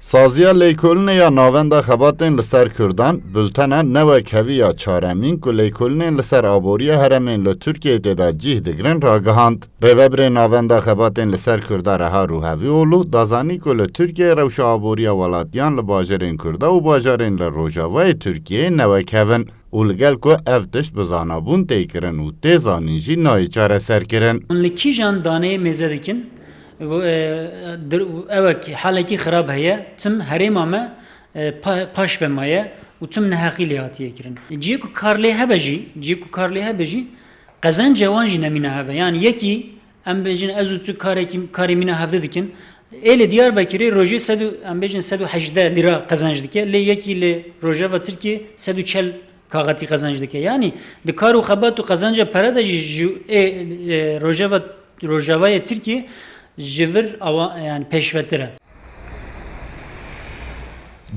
Saziya lêkolînê ya navenda xebatên li ser Kurdan, bültena newekevî ya çaremîn ku lêkolînên li ser aboriya heremên li Tirkiyeyê de cih digirin ragihand. Rêveberê navenda xebatên li ser Kurda Reha Ruhevîoğlu dazanî ku li Tirkiyeyê rewşa aboriya welatiyan li bajarên Kurda û bajarên li Rojavayê Tirkiyeyê newekevin û li gel ku ev tişt bi zanabûn tê kirin û tê zanîn jî nayê çareserkirin. Li kîjan daneyê mêze dikin evek halekî xirab heye tim herêma me paş vemaye û tim neheqî lê hatiye kirin. Ciyê ku karlê hebe jî qezenca wan jî nemîne heve. Yani yekî em bêjin ez û tu karê mîne hevde dikin. Êlê Diyarbekirê rojê em bêjin 118 lîra qezenc dike. Lê yekî lê Rojava Tirkiye 140 kağıtî qezenc dike. Yani di kar û xebat û qezenca pere de jî Rojavayê Tirkiye ji vir yani pêşvetir e.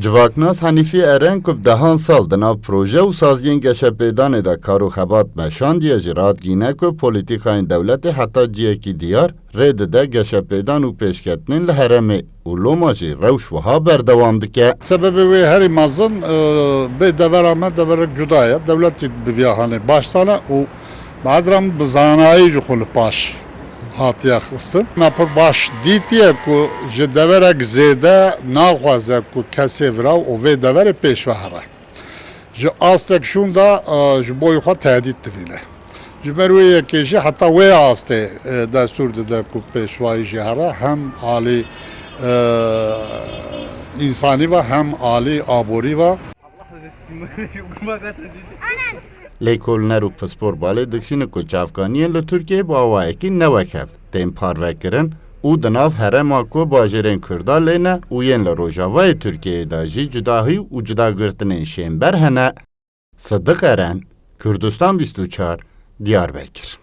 Civaknas Hanîfî Eren ku dehan sal di nav proje û saziyên geşepêdanê de kar û xebat meşandiye ji radgîne ku polîtîkayên dewletê heta ciyekî diyar rê dide geşepêdan û pêşketinên li herêmê û loma jî rewş wiha berdewam dike. Sebebê wê herî mezin bê devera me deverek cuda ye. Dewletî bi vîya hanê baş sale û bedram bi zanayî jî xwe li paş hatiye xistin. Me pir baş dîtiye ku ji deverek zêde naxwaze ku kesê vira û vê deverê pêş ve here. Ji astek şûn da ji boyê xwe tehdît divîne. Ji ber wê yekê jî heta wê astê destûr dide ku pêşwayî jî here hem alî însanî ve hem alî aborî ve. Lêkolîner û pisporbalê dikşînin ku çavkaniyên li Tirkiyeyê bi awayekî newekev tên parvekirin û di nav herêma ku bajarên Kurda lêne û yên li Rojavayê Tirkiyeyê de jî cudahî û cudagirtinên şênber hene. Sıddık Eren, Kurdistan 24, Diyarbekir.